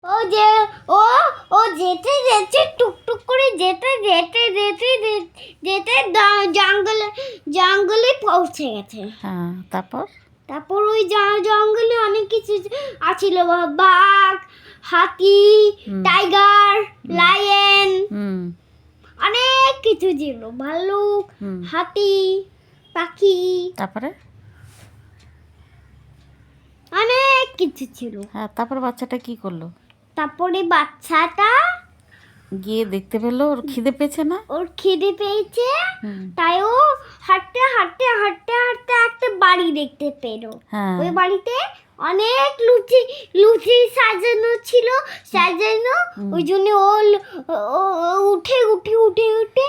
ও যে ও ও যেতে যেতে টুকটুক করে যেতে যেতে যেতে যেতে জঙ্গলে জঙ্গলে পৌঁছে গেছে। হ্যাঁ, তারপর তারপর ওই জঙ্গলে অনেক কিছু আছিল, বাঘ, হাতি, টাইগার, লায়ন, অনেক কিছু ছিল, ভাল্লুক, হাতি, পাখি, তারপরে অনেক কিছু ছিল। হ্যাঁ, তারপর বাচ্চাটা কি করলো? তারপরে বাচ্চাটা গিয়ে দেখতে পেলো ওর খিদে পেয়েছে না, ওর খিদে পেয়েছে, তাই ও হাঁটতে হাঁটতে হাঁটতে হাঁটতে একটা বাড়ি দেখতে পেলো। ওই বাড়িতে অনেক লুচি লুচি সাজানো ছিল, সাজানো, ওই জন্য ও উঠে উঠে উঠে উঠে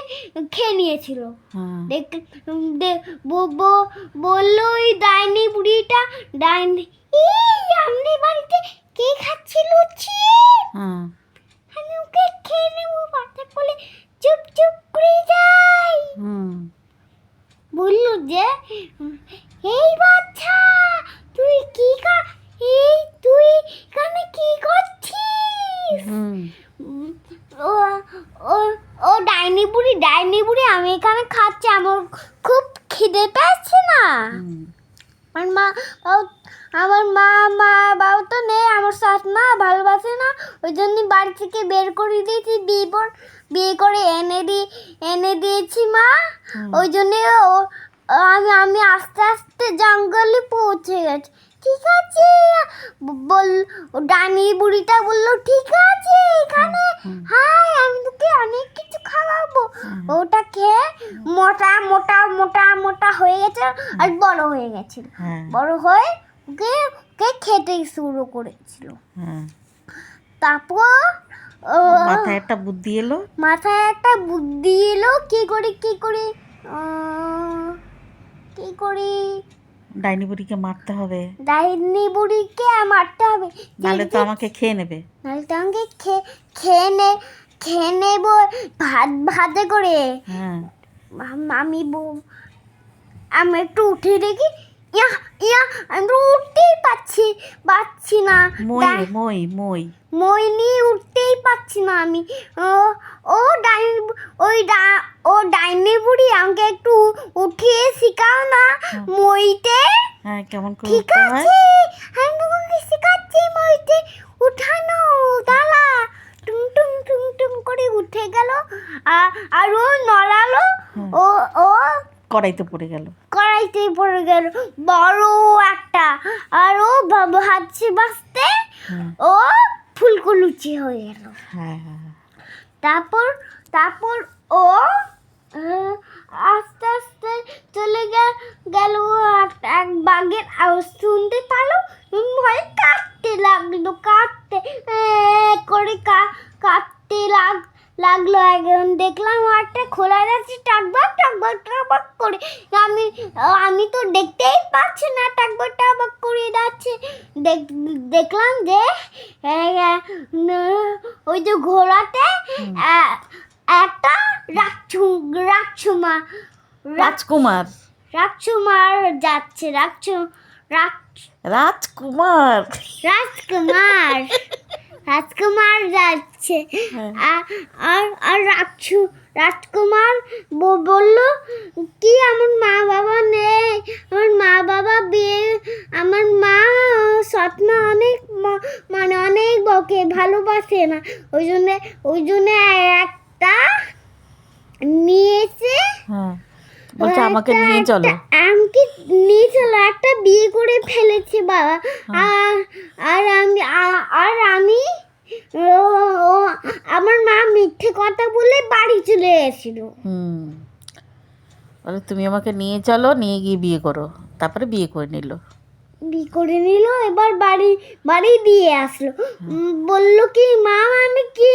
খেয়ে নিয়েছিল। বললো ওই ডাইনি বুড়িটা, ডাইনি আমাদের বাড়িতে কে খাচ্ছে লুচি, আমি ওকে খেয়ে নেবো। বাচ্চা বলে চুপ চুপ করে যাই। বললো যে এই বাচ্চা তুই কি তুই এখানে কি করছিস? ও ডাইনি বুড়ি আমি এখানে খাচ্ছি, আমার খুব খিদে পেয়েছে না। আমার মা বাবা তো নেই, আমার শাশ মা ভালোবাসে না, ওই জন্য বাড়ি থেকে বের করে দিয়েছি, বিয়ে করে এনে দিয়েছি মা। ওই জন্য আমি আস্তে আস্তে জঙ্গলে পৌঁছে গেছি। ঠিক আছে ডাইনি বুড়িটা বললো ঠিক আছে এখানে হাই, আমি তোকে অনেক কিছু খাওয়াবো। ওটা খেয়ে মোটা মোটা মোটা মোটা হয়ে গেছে আর বড় হয়ে গেছিল, বড় হয়ে ওকে খেতে শুরু করেছিল। তারপর মাথায় একটা বুদ্ধি এলো, কি করে ডাইনি বুড়িকে মারতে হবে, নাহলে তো আমাকে খেয়ে নেবে, খেয়ে নেব ভাতে করে। আমি একটু উঠে দেখি, আমি উঠতেই পারছি না, মই নিয়ে উঠতেই পারছি না আমি। ও ডাইনি বুড়ি আমাকে একটু উঠিয়ে শিখাও না মইতে। কেমন করে ঠিক আছে আমি তোমাকে শেখাচ্ছি মইতে উঠানো, দাঁড়া। টুং টুং টুং টুং করে উঠে গেল, আর ও নড়ালো, ও কড়াইতে পড়ে গেল বড় একটা, আর ও ভাবছে বাঁচতে, ও ফুলকো লুচি হয়ে গেল। তারপর ও আস্তে আস্তে চলে গেল, এক বাঘের আওয়াজ শুনতে পারলো, ভয় কাঁপতে লাগলো, লাগলো। একজন দেখলাম একটা খোলা যাচ্ছে, টাকবাক টাকবাক টাকবাক করে। আমি তো দেখতেই পাচ্ছি না, টাকবাক টাকবাক করে যাচ্ছে। দেখলাম যে ওই যে ঘোড়াতে একটা রাজকুমার যাচ্ছে, রাজকুমার যাচ্ছে। আর রাজকুমার বললো কি আমার মা বাবা নেই, আমার মা সৎমা অনেক বকে, ভালোবাসে না, ওই জন্য একটা নিয়েছে, আমাকে নিয়ে চলো, একটা বিয়ে করে ফেলেছে বাবা। আর আমি আমার মা মিথ্যে কথা বলে বাড়ি চলে এসেছিল। তুমি আমাকে নিয়ে চলো, নিয়ে গিয়ে বিয়ে করো। তারপরে বিয়ে করে নিল, এবার বাড়ি দিয়ে আসলো, বললো কি মা আমি কি